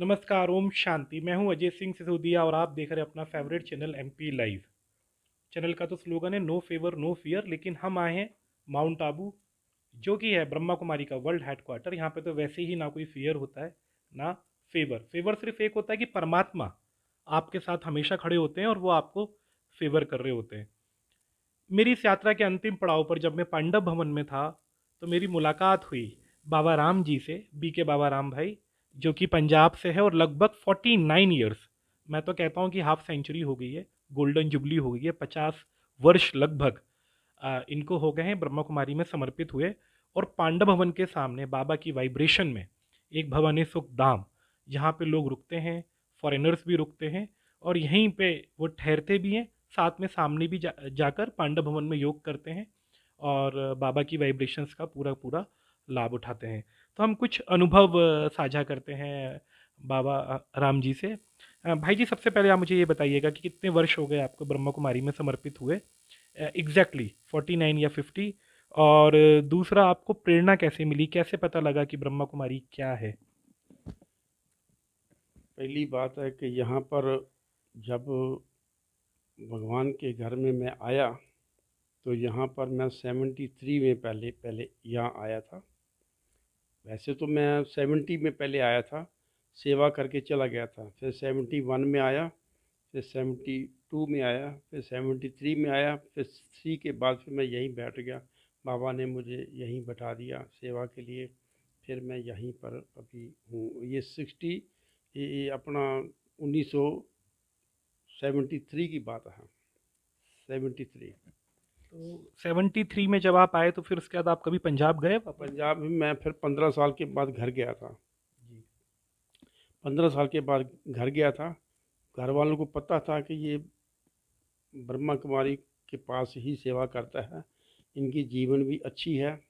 नमस्कार, ओम शांति। मैं हूं अजय सिंह सिसोदिया और आप देख रहे हैं अपना favourite channel MP live. Channel का तो स्लोगन है नो फेवर नो फियर, लेकिन हम आए हैं माउंट आबू, जो कि है ब्रह्मा कुमारी का वर्ल्ड हेडक्वार्टर। यहाँ पे तो वैसे ही ना कोई फियर होता है ना फेवर। फेवर सिर्फ एक होता है कि परमात्मा आपके साथ हमेशा खड़े होते हैं और वो आपको फेवर कर रहे होते हैं। मेरी इस यात्रा के अंतिम पड़ाव पर जब मैं पांडव भवन में था, तो मेरी मुलाकात हुई बाबा राम जी से, बी के बाबा राम भाई, जो कि पंजाब से है और लगभग 49 ईयर्स, मैं तो कहता हूँ कि हाफ सेंचुरी हो गई है, गोल्डन जुबली हो गई है, 50 वर्ष लगभग इनको हो गए हैं ब्रह्मा कुमारी में समर्पित हुए। और पांडव भवन के सामने बाबा की वाइब्रेशन में एक भवन है सुख धाम, जहाँ पे लोग रुकते हैं, फॉरेनर्स भी रुकते हैं और यहीं पे वो ठहरते भी हैं, साथ में सामने भी जाकर पांडव भवन में योग करते हैं और बाबा की वाइब्रेशंस का पूरा पूरा लाभ उठाते हैं। तो हम कुछ अनुभव साझा करते हैं बाबा राम जी से। भाई जी, सबसे पहले आप मुझे ये बताइएगा कि कितने वर्ष हो गए आपको ब्रह्मा कुमारी में समर्पित हुए? एग्जैक्टली 49 या 50? और दूसरा, आपको प्रेरणा कैसे मिली, कैसे पता लगा कि ब्रह्मा कुमारी क्या है? पहली बात है कि यहाँ पर जब भगवान के घर में मैं आया तो यहाँ पर मैं 73 में पहले पहले यहाँ आया था। वैसे तो मैं 70 में पहले आया था, सेवा करके चला गया था। फिर 71 में आया, फिर 72 में आया, फिर 73 में आया, फिर 3 के बाद फिर मैं यहीं बैठ गया। बाबा ने मुझे यहीं बैठा दिया सेवा के लिए। फिर मैं यहीं पर अभी हूँ। ये 60 ये अपना 1973 की बात है। 73। तो 73 में जब आप आए तो फिर उसके बाद आप कभी पंजाब गए वापस? पंजाब में मैं फिर 15 साल के बाद घर गया था। जी। 15 साल के बाद घर गया था। घर वालों को पता था कि ये ब्रह्मा कुमारी के पास ही सेवा करता है, इनकी जीवन भी अच्छी है,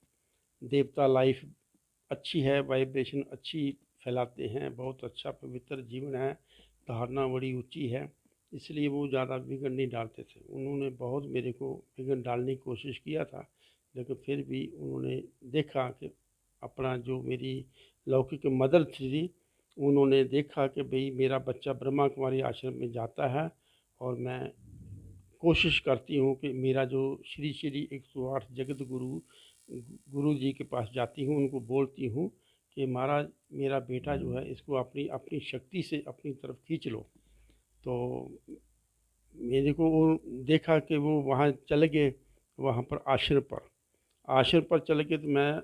देवता लाइफ अच्छी है, वाइब्रेशन अच्छी फैलाते हैं, बहुत अच्छा पवित्र जीवन है, धारणा बड़ी ऊंची है। इसलिए वो ज़्यादा विघ्न नहीं डालते थे। उन्होंने बहुत मेरे को विघ्न डालने की कोशिश किया था, लेकिन फिर भी उन्होंने देखा कि अपना जो मेरी लौकिक मदर थी, उन्होंने देखा कि भाई मेरा बच्चा ब्रह्मा कुमारी आश्रम में जाता है और मैं कोशिश करती हूँ कि मेरा जो श्री श्री 108 जगत गुरु गुरु जी के पास जाती हूँ, उनको बोलती हूँ कि महाराज मेरा बेटा जो है इसको अपनी अपनी शक्ति से अपनी तरफ खींच लो। तो मेरे को वो देखा कि वो वहाँ चले गए, वहाँ पर आश्रम पर चले गए। तो मैं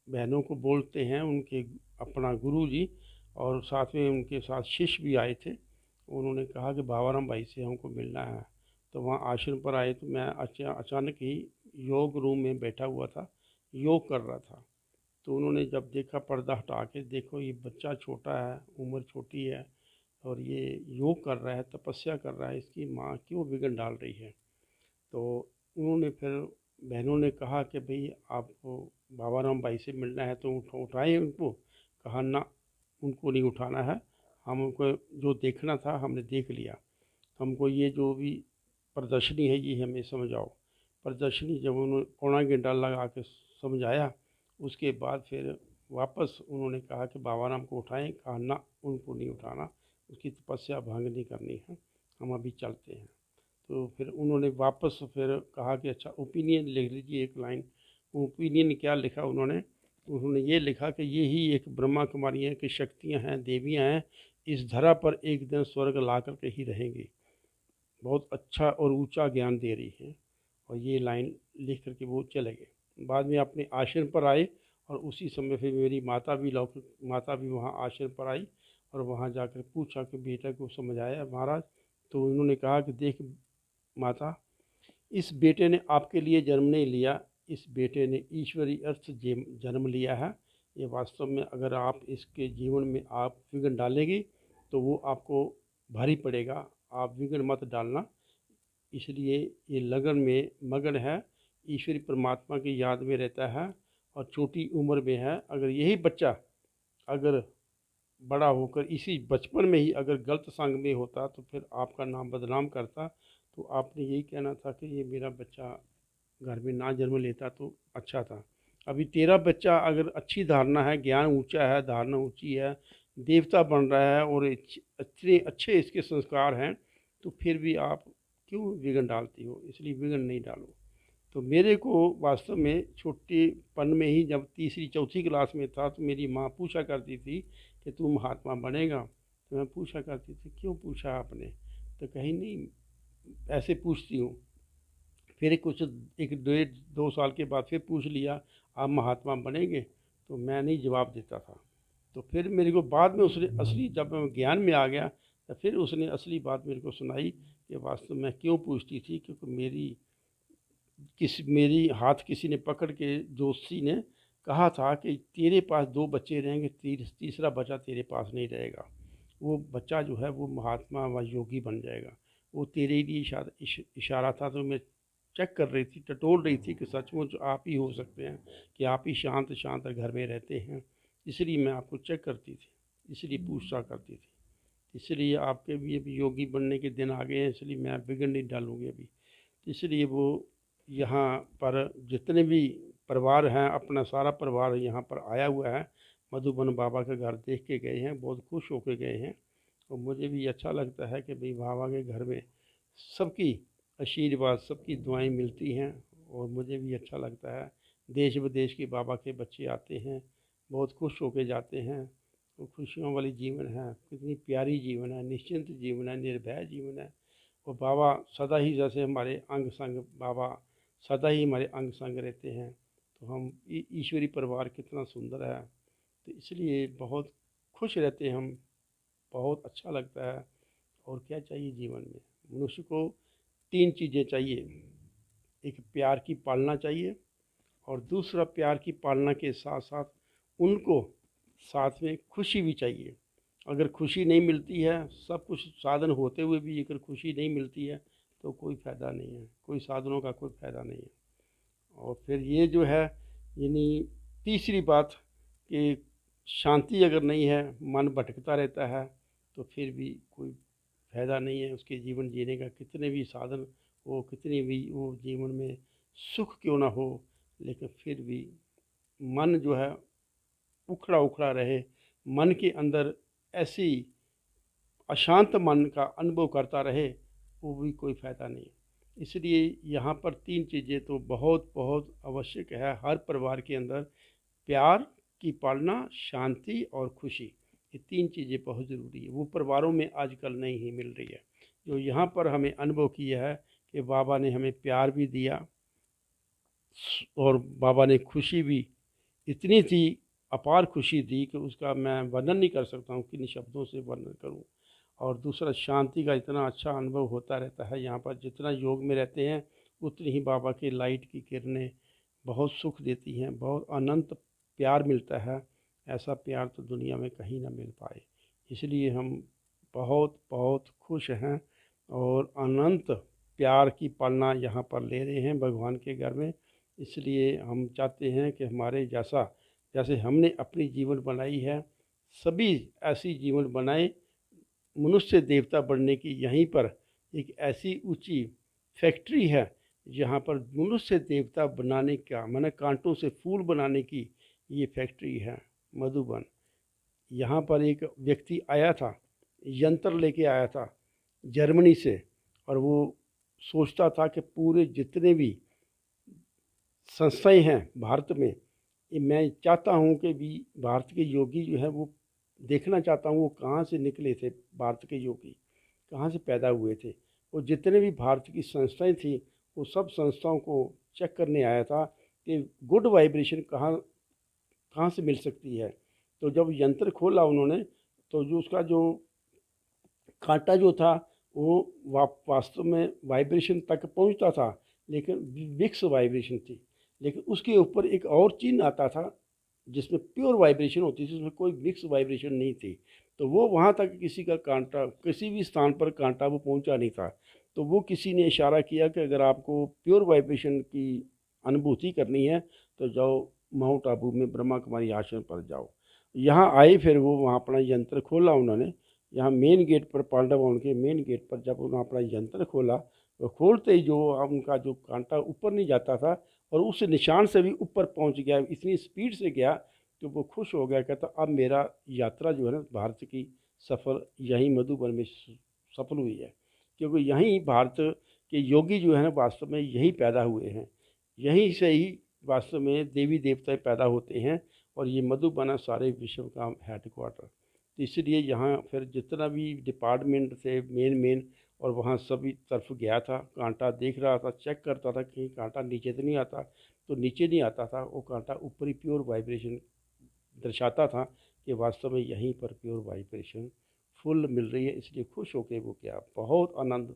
बहनों को बोलते हैं उनके अपना गुरु जी, और साथ में उनके साथ शिष्य भी आए थे। उन्होंने कहा कि बाबाराम भाई से हमको मिलना है। तो वहाँ आश्रम पर आए तो मैं अचानक ही योग रूम में बैठा हुआ था, योग कर रहा था। तो उन्होंने जब देखा, पर्दा हटा के देखो ये बच्चा छोटा है, उम्र छोटी है और ये योग कर रहा है, तपस्या कर रहा है, इसकी माँ क्यों विघ्न डाल रही है। तो उन्होंने फिर बहनों ने कहा कि भाई आपको बाबा राम भाई से मिलना है तो उठाएं उनको। कहा ना, उनको नहीं उठाना है, हम उनको जो देखना था हमने देख लिया। हमको ये जो भी प्रदर्शनी है ये हमें समझाओ। प्रदर्शनी जब उन्होंने पौना घंटा लगा के समझाया, उसके बाद फिर वापस उन्होंने कहा कि बाबा राम को उठाएं। कहा ना, उनको नहीं उठाना, उसकी तपस्या भंग नहीं करनी है, हम अभी चलते हैं। तो फिर उन्होंने वापस फिर कहा कि अच्छा ओपिनियन लिख लीजिए एक लाइन। ओपिनियन क्या लिखा उन्होंने? उन्होंने ये लिखा कि ये ही एक ब्रह्मा कुमारियाँ की शक्तियाँ हैं, देवियाँ हैं, इस धरा पर एक दिन स्वर्ग ला कर के ही रहेंगी। बहुत अच्छा और ऊंचा ज्ञान दे रही हैं। और ये लाइन लिख करके वो चले गए। बाद में अपने आश्रम पर आए और उसी समय फिर मेरी माता भी वहाँ आश्रम पर आई और वहाँ जाकर पूछा कि बेटा को समझाया महाराज। तो उन्होंने कहा कि देख माता, इस बेटे ने आपके लिए जन्म नहीं लिया, इस बेटे ने ईश्वरीय अर्थ से जन्म लिया है। ये वास्तव में अगर आप इसके जीवन में आप विघ्न डालेंगे तो वो आपको भारी पड़ेगा, आप विघ्न मत डालना। इसलिए ये लगन में मगन है, ईश्वरी परमात्मा की याद में रहता है और छोटी उम्र में है। अगर यही बच्चा अगर बड़ा होकर इसी बचपन में ही अगर गलत संग में होता तो फिर आपका नाम बदनाम करता। तो आपने यही कहना था कि ये मेरा बच्चा घर में ना जन्म लेता तो अच्छा था। अभी तेरा बच्चा अगर अच्छी धारणा है, ज्ञान ऊंचा है, धारणा ऊंची है, देवता बन रहा है और इतने अच्छे इसके संस्कार हैं, तो फिर भी आप क्यों विघ्न डालती हो? इसलिए विघ्न नहीं डालो। तो मेरे को वास्तव में छोटेपन में ही जब तीसरी चौथी क्लास में था, तो मेरी माँ पूछा करती थी कि तू महात्मा बनेगा? तो मैं पूछा करती थी, क्यों पूछा आपने? तो कहीं नहीं, ऐसे पूछती हूँ। फिर कुछ एक डेढ़ 2 साल के बाद फिर पूछ लिया, आप महात्मा बनेंगे? तो मैं नहीं जवाब देता था। तो फिर मेरे को बाद में उसने असली, जब मैं ज्ञान में आ गया, तो फिर उसने असली बात मेरे को सुनाई कि वास्तव में क्यों पूछती थी, क्योंकि मेरी हाथ किसी ने पकड़ के, दोस्ती ने कहा था कि तेरे पास 2 बच्चे रहेंगे, तीसरा बच्चा तेरे पास नहीं रहेगा। वो बच्चा जो है वो महात्मा व योगी बन जाएगा। वो तेरे लिए इशारा था। तो मैं चेक कर रही थी, टटोल रही थी कि सचमुच आप ही हो सकते हैं, कि आप ही शांत शांत घर में रहते हैं। इसलिए मैं आपको चेक करती थी, इसलिए पूछा करती थी। इसलिए आपके भी अभी योगी बनने के दिन आ गए हैं, इसलिए मैं बिगड़ नहीं डालूँगी अभी। इसलिए वो यहाँ पर जितने भी परिवार हैं, अपना सारा परिवार यहाँ पर आया हुआ है, मधुबन बाबा का घर देख के गए हैं, बहुत खुश होकर गए हैं। और मुझे भी अच्छा लगता है कि भाई बाबा के घर में सबकी आशीर्वाद, सबकी दुआएं मिलती हैं, और मुझे भी अच्छा लगता है। देश विदेश के बाबा के बच्चे आते हैं, बहुत खुश होकर जाते हैं। वो खुशियों वाली जीवन है, कितनी प्यारी जीवन है, निश्चिंत जीवन है, निर्भय जीवन है। और बाबा सदा ही जैसे हमारे अंग संग, बाबा सदा ही हमारे अंग संग रहते हैं। तो हम ईश्वरी परिवार कितना सुंदर है। तो इसलिए बहुत खुश रहते हैं हम, बहुत अच्छा लगता है। और क्या चाहिए जीवन में? मनुष्य को 3 चीज़ें चाहिए। एक प्यार की पालना चाहिए, और दूसरा प्यार की पालना के साथ साथ उनको साथ में खुशी भी चाहिए। अगर खुशी नहीं मिलती है, सब कुछ साधन होते हुए भी अगर खुशी नहीं मिलती है, तो कोई फ़ायदा नहीं है, कोई साधनों का कोई फ़ायदा नहीं है। और फिर ये जो है, यानी तीसरी बात कि शांति अगर नहीं है, मन भटकता रहता है, तो फिर भी कोई फ़ायदा नहीं है उसके जीवन जीने का। कितने भी साधन हो, कितने भी वो जीवन में सुख क्यों ना हो, लेकिन फिर भी मन जो है उखड़ा उखड़ा रहे, मन के अंदर ऐसी अशांत मन का अनुभव करता रहे, वो भी कोई फ़ायदा नहीं। इसलिए यहाँ पर 3 चीज़ें तो बहुत बहुत आवश्यक है हर परिवार के अंदर। प्यार की पालना, शांति और खुशी, ये 3 चीज़ें बहुत ज़रूरी है। वो परिवारों में आजकल नहीं ही मिल रही है। जो यहाँ पर हमें अनुभव किया है कि बाबा ने हमें प्यार भी दिया, और बाबा ने खुशी भी इतनी थी, अपार खुशी दी कि उसका मैं वर्णन नहीं कर सकता हूँ, किन शब्दों से वर्णन करूँ। और दूसरा, शांति का इतना अच्छा अनुभव होता रहता है यहाँ पर। जितना योग में रहते हैं, उतनी ही बाबा की लाइट की किरणें बहुत सुख देती हैं, बहुत अनंत प्यार मिलता है। ऐसा प्यार तो दुनिया में कहीं ना मिल पाए। इसलिए हम बहुत बहुत खुश हैं, और अनंत प्यार की पालना यहाँ पर ले रहे हैं भगवान के घर में। इसलिए हम चाहते हैं कि हमारे जैसे हमने अपनी जीवन बनाई है, सभी ऐसी जीवन बनाए। मनुष्य देवता बनने की यहीं पर एक ऐसी ऊंची फैक्ट्री है, जहाँ पर मनुष्य देवता बनाने का, माने कांटों से फूल बनाने की ये फैक्ट्री है मधुबन। यहाँ पर एक व्यक्ति आया था, यंत्र लेके आया था जर्मनी से, और वो सोचता था कि पूरे जितने भी संस्थाएं हैं भारत में, ये मैं चाहता हूँ कि भी भारत के योगी जो है वो देखना चाहता हूँ, वो कहाँ से निकले थे, भारत के योगी कहाँ से पैदा हुए थे। वो जितने भी भारत की संस्थाएं थी, वो सब संस्थाओं को चेक करने आया था कि गुड वाइब्रेशन कहाँ कहाँ से मिल सकती है। तो जब यंत्र खोला उन्होंने, तो जो उसका जो कांटा जो था, वो वास्तव में वाइब्रेशन तक पहुंचता था, लेकिन मिक्स वाइब्रेशन थी। लेकिन उसके ऊपर एक और चिन्ह आता था जिसमें प्योर वाइब्रेशन होती थी, उसमें कोई मिक्स वाइब्रेशन नहीं थी। तो वो वहाँ तक किसी का कांटा, किसी भी स्थान पर कांटा वो पहुँचा नहीं था। तो वो किसी ने इशारा किया कि अगर आपको प्योर वाइब्रेशन की अनुभूति करनी है, तो जाओ माउंट आबू में ब्रह्मा कुमारी आश्रम पर जाओ। यहाँ आए, फिर वो वहाँ अपना यंत्र खोला उन्होंने। यहाँ मेन गेट पर, पांडव भवन के मेन गेट पर जब उन्होंने अपना यंत्र खोला, तो खोलते ही जो उनका जो कांटा ऊपर नहीं जाता था, और उस निशान से भी ऊपर पहुंच गया, इतनी स्पीड से गया तो वो खुश हो गया, कहता अब मेरा यात्रा जो है ना भारत की सफ़र यहीं मधुबन में सफल हुई है, क्योंकि यहीं भारत के योगी जो है ना वास्तव में यहीं पैदा हुए हैं, यहीं से ही वास्तव में देवी देवता पैदा होते हैं, और ये मधुबन है सारे विश्व का हेडक्वार्टर। तो इसलिए यहाँ फिर जितना भी डिपार्टमेंट थे मेन और वहाँ सभी तरफ गया था, कांटा देख रहा था, चेक करता था कि कांटा नीचे तो नहीं आता, तो नीचे नहीं आता था वो कांटा, ऊपर ही प्योर वाइब्रेशन दर्शाता था कि वास्तव में यहीं पर प्योर वाइब्रेशन फुल मिल रही है। इसलिए खुश होके वो गया, बहुत आनंद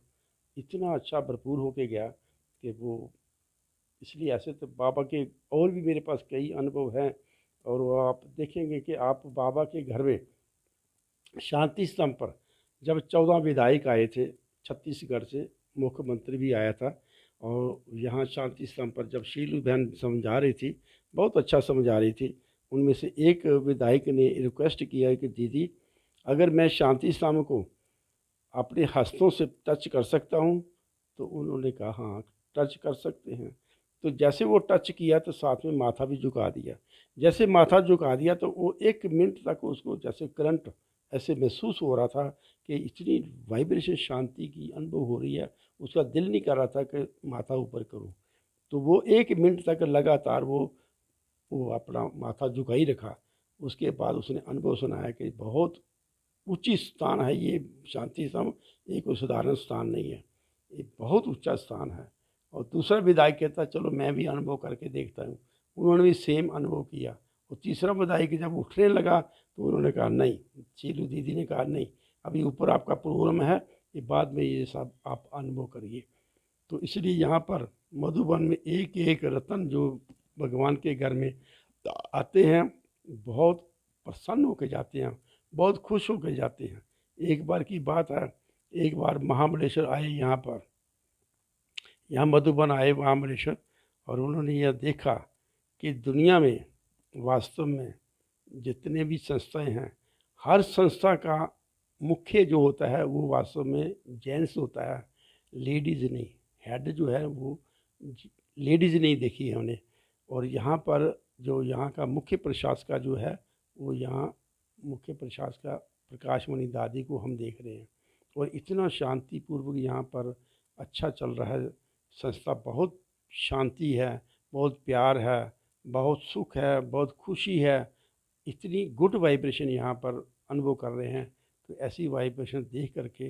इतना अच्छा भरपूर होके गया कि वो, इसलिए ऐसे तो बाबा के और भी मेरे पास कई अनुभव हैं। और वो आप देखेंगे कि आप बाबा के घर में शांति स्तंभ पर जब 14 विधायक आए थे छत्तीसगढ़ से, मुख्यमंत्री भी आया था, और यहाँ शांति स्तंभ पर जब शीलू बहन समझा रही थी, बहुत अच्छा समझा रही थी, उनमें से एक विधायक ने रिक्वेस्ट किया कि दीदी अगर मैं शांति स्तंभ को अपने हस्तों से टच कर सकता हूँ, तो उन्होंने कहा हाँ टच कर सकते हैं। तो जैसे वो टच किया तो साथ में माथा भी झुका दिया, जैसे माथा झुका दिया तो वो 1 मिनट तक उसको जैसे करंट ऐसे महसूस हो रहा था कि इतनी वाइब्रेशन शांति की अनुभव हो रही है, उसका दिल नहीं कर रहा था कि माथा ऊपर करूं। तो वो 1 मिनट तक लगातार वो अपना माथा झुका ही रखा। उसके बाद उसने अनुभव सुनाया कि बहुत ऊंची स्थान है ये शांति स्तंभ, ये कोई साधारण स्थान नहीं है, ये बहुत ऊंचा स्थान है। और दूसरा विधायक कहता चलो मैं भी अनुभव करके देखता हूँ, उन्होंने भी सेम अनुभव किया। और तीसरा विधायक जब उठने लगा तो उन्होंने कहा नहीं, शीलू दीदी ने कहा नहीं, अभी ऊपर आपका प्रोग्राम है, ये बाद में ये सब आप अनुभव करिए। तो इसलिए यहाँ पर मधुबन में एक एक रतन जो भगवान के घर में आते हैं, बहुत प्रसन्न होकर जाते हैं, बहुत खुश होकर जाते हैं। एक बार की बात है, एक बार महाबलेश्वर आए यहाँ पर, यहाँ मधुबन आए महाबलेश्वर, और उन्होंने यह देखा कि दुनिया में वास्तव में जितने भी संस्थाएं हैं, हर संस्था का मुख्य जो होता है वो वास्तव में जेंट्स होता है, लेडीज़ नहीं। हेड जो है वो लेडीज़ नहीं देखी है हमने। और यहाँ पर जो यहाँ का मुख्य प्रशासक जो है वो यहाँ मुख्य प्रशासक प्रकाशमणि दादी को हम देख रहे हैं। और इतना शांतिपूर्वक यहाँ पर अच्छा चल रहा है संस्था, बहुत शांति है, बहुत प्यार है, बहुत सुख है, बहुत खुशी है, इतनी गुड वाइब्रेशन यहाँ पर अनुभव कर रहे हैं। तो ऐसी वाइब्रेशन देख करके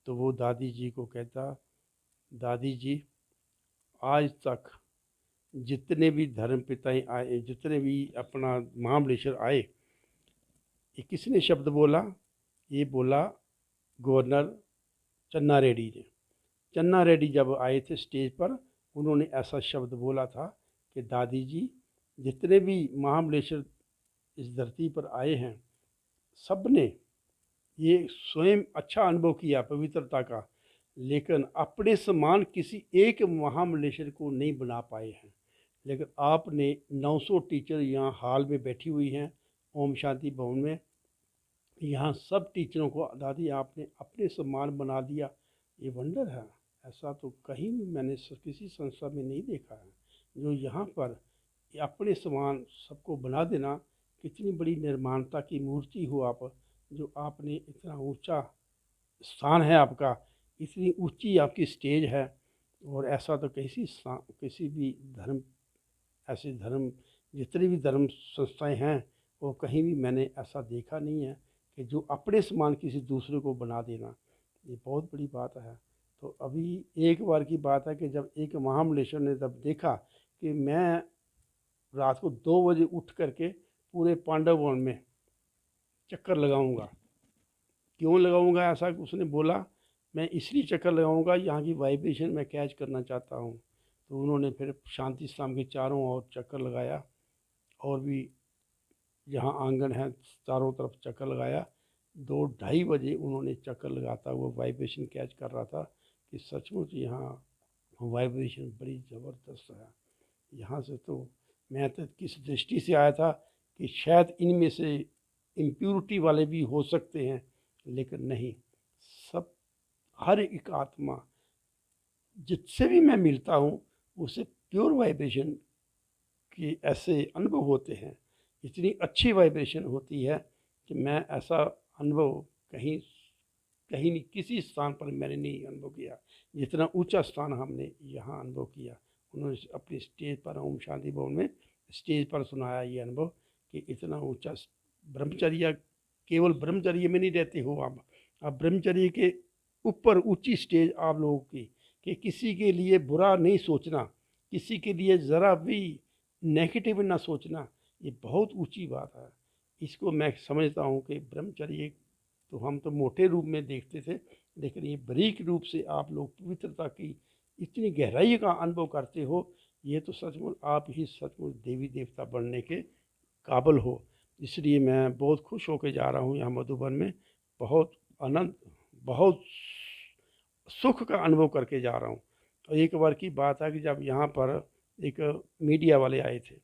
तो वो दादी जी को कहता, दादी जी आज तक जितने भी धर्म पिताएँ आए, जितने भी अपना महाबलेश्वर आए, ये किसने शब्द बोला, ये बोला गवर्नर चन्ना रेड्डी ने। चन्ना रेड्डी जब आए थे स्टेज पर, उन्होंने ऐसा शब्द बोला था कि दादी जी जितने भी महाबलेश्वर इस धरती पर आए हैं, सब ने ये स्वयं अच्छा अनुभव किया पवित्रता का, लेकिन अपने समान किसी एक महाबलेश्वर को नहीं बना पाए हैं। लेकिन आपने 900 टीचर यहाँ हाल में बैठी हुई हैं ओम शांति भवन में, यहाँ सब टीचरों को दादी आपने अपने समान बना दिया, ये वंडर है। ऐसा तो कहीं भी मैंने किसी संस्था में नहीं देखा है। जो यहाँ पर अपने समान सबको बना देना, कितनी बड़ी निर्माणता की मूर्ति हो आप, जो आपने इतना ऊंचा स्थान है आपका, इतनी ऊंची आपकी स्टेज है। और ऐसा तो किसी भी धर्म, ऐसे धर्म जितने भी धर्म संस्थाएं हैं वो कहीं भी मैंने ऐसा देखा नहीं है कि जो अपने समान किसी दूसरे को बना देना, ये बहुत बड़ी बात है। तो अभी एक बार की बात है कि जब एक महाबलेश्वर ने जब देखा कि मैं रात को 2 बजे उठ करके पूरे पांडव वन में चक्कर लगाऊंगा। क्यों लगाऊंगा ऐसा उसने बोला, मैं इसलिए चक्कर लगाऊंगा, यहाँ की वाइब्रेशन मैं कैच करना चाहता हूँ। तो उन्होंने फिर शांति स्तंभ के चारों ओर चक्कर लगाया, और भी जहाँ आंगन है चारों तरफ चक्कर लगाया। 2-2:30 बजे उन्होंने चक्कर लगाता हुआ वाइब्रेशन कैच कर रहा था कि सचमुच यहाँ वाइब्रेशन बड़ी ज़बरदस्त है। यहाँ से तो मैं तो किस दृष्टि से आया था कि शायद इनमें से इम्प्योरिटी वाले भी हो सकते हैं, लेकिन नहीं, सब हर एक आत्मा जिससे भी मैं मिलता हूँ उससे प्योर वाइब्रेशन के ऐसे अनुभव होते हैं इतनी अच्छी वाइब्रेशन होती है कि मैं ऐसा अनुभव कहीं कहीं नहीं, किसी स्थान पर मैंने नहीं अनुभव किया जितना ऊंचा स्थान हमने यहाँ अनुभव किया। उन्होंने अपनी स्टेज पर ओम शांति भवन में स्टेज पर सुनाया ये अनुभव कि इतना ऊंचा ब्रह्मचर्य, केवल ब्रह्मचर्य में नहीं रहते हो आप ब्रह्मचर्य के ऊपर ऊंची स्टेज आप लोगों की, कि किसी के लिए बुरा नहीं सोचना, किसी के लिए ज़रा भी नेगेटिव ना सोचना, ये बहुत ऊंची बात है। इसको मैं समझता हूँ कि ब्रह्मचर्य तो हम तो मोटे रूप में देखते थे, लेकिन ये बारीक रूप से आप लोग पवित्रता की इतनी गहराई का अनुभव करते हो, ये तो सचमुच आप ही सचमुच देवी देवता बनने के काबिल हो। इसलिए मैं बहुत खुश होकर जा रहा हूँ यहाँ मधुबन में, बहुत आनंद, बहुत सुख का अनुभव करके जा रहा हूँ। और एक बार की बात है कि जब यहाँ पर एक मीडिया वाले आए थे,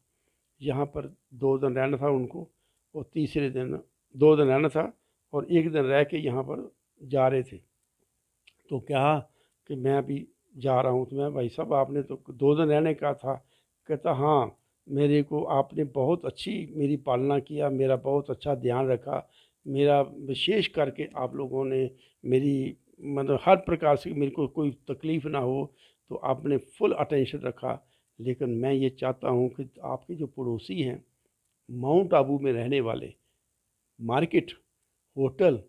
यहाँ पर 2 दिन रहना था उनको, और तीसरे दिन 2 दिन रहना था और एक दिन रह के यहाँ पर जा रहे थे। तो क्या कि मैं अभी जा रहा हूँ, तो मैं भाई साहब आपने तो 2 दिन रहने का था। कहता हाँ, मेरे को आपने बहुत अच्छी मेरी पालना किया, मेरा बहुत अच्छा ध्यान रखा, मेरा विशेष करके आप लोगों ने मेरी मतलब हर प्रकार से मेरे को कोई तकलीफ़ ना हो, तो आपने फुल अटेंशन रखा। लेकिन मैं ये चाहता हूँ कि आपके जो पड़ोसी हैं माउंट आबू में रहने वाले, मार्केट, होटल,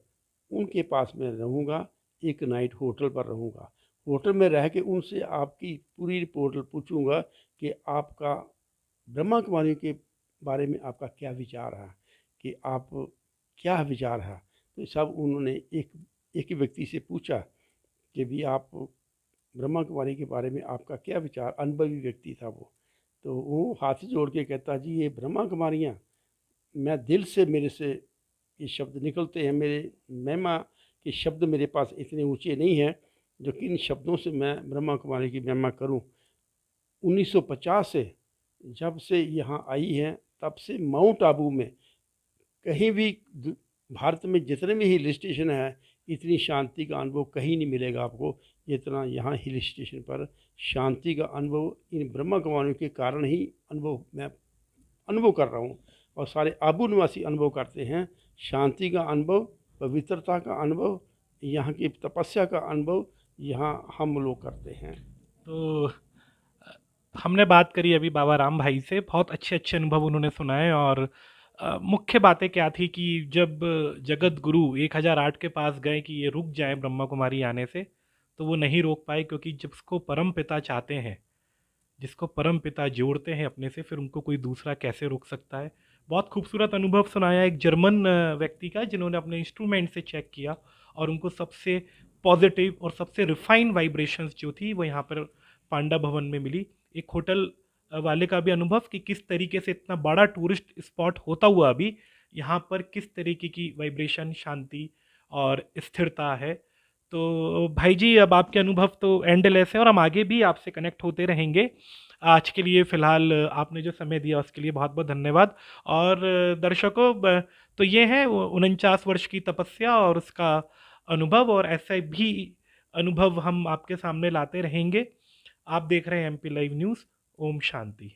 उनके पास मैं रहूँगा, एक नाइट होटल पर रहूँगा। होटल में रह के उनसे आपकी पूरी रिपोर्ट पूछूँगा कि आपका ब्रह्मा कुमारी के बारे में आपका क्या विचार है, कि आप क्या विचार है। तो सब उन्होंने एक एक व्यक्ति से पूछा कि भी आप ब्रह्मा कुमारी के बारे में आपका क्या विचार, अनुभवी व्यक्ति था वो। तो वो हाथ जोड़ के कहता जी ये ब्रह्मा कुमारियाँ, मैं दिल से मेरे से ये शब्द निकलते हैं, मेरे महिमा के शब्द मेरे पास इतने ऊंचे नहीं हैं जो किन शब्दों से मैं ब्रह्मा कुमारी की महिमा करूं। 1950 से जब से यहाँ आई हैं तब से माउंट आबू में कहीं भी भारत में जितने भी हिल स्टेशन है, इतनी शांति का अनुभव कहीं नहीं मिलेगा आपको जितना यहाँ हिल स्टेशन पर शांति का अनुभव इन ब्रह्मा कुमारियों के कारण ही मैं अनुभव कर रहा हूँ। और सारे आबू निवासी अनुभव करते हैं, शांति का अनुभव, पवित्रता का अनुभव, यहाँ की तपस्या का अनुभव यहाँ हम लोग करते हैं। तो हमने बात करी अभी बाबा राम भाई से, बहुत अच्छे अच्छे अनुभव उन्होंने सुनाए। और मुख्य बातें क्या थी कि जब जगत गुरु 1008 के पास गए कि ये रुक जाए ब्रह्मा कुमारी आने से, तो वो नहीं रोक पाए, क्योंकि जिसको परम पिता चाहते हैं, जिसको परम पिता जोड़ते हैं अपने से, फिर उनको कोई दूसरा कैसे रोक सकता है। बहुत खूबसूरत अनुभव सुनाया एक जर्मन व्यक्ति का, जिन्होंने अपने इंस्ट्रूमेंट से चेक किया और उनको सबसे पॉजिटिव और सबसे रिफाइंड वाइब्रेशंस जो थी वो यहाँ पर पांडा भवन में मिली। एक होटल वाले का भी अनुभव कि किस तरीके से इतना बड़ा टूरिस्ट स्पॉट होता हुआ भी यहाँ पर किस तरीके की वाइब्रेशन, शांति और स्थिरता है। तो भाई जी, अब आपके अनुभव तो एंडलेस है और हम आगे भी आपसे कनेक्ट होते रहेंगे। आज के लिए फ़िलहाल आपने जो समय दिया उसके लिए बहुत बहुत धन्यवाद। और दर्शकों, तो ये है 49 वर्ष की तपस्या और उसका अनुभव, और ऐसे भी अनुभव हम आपके सामने लाते रहेंगे। आप देख रहे हैं MP live news. Om Shanti.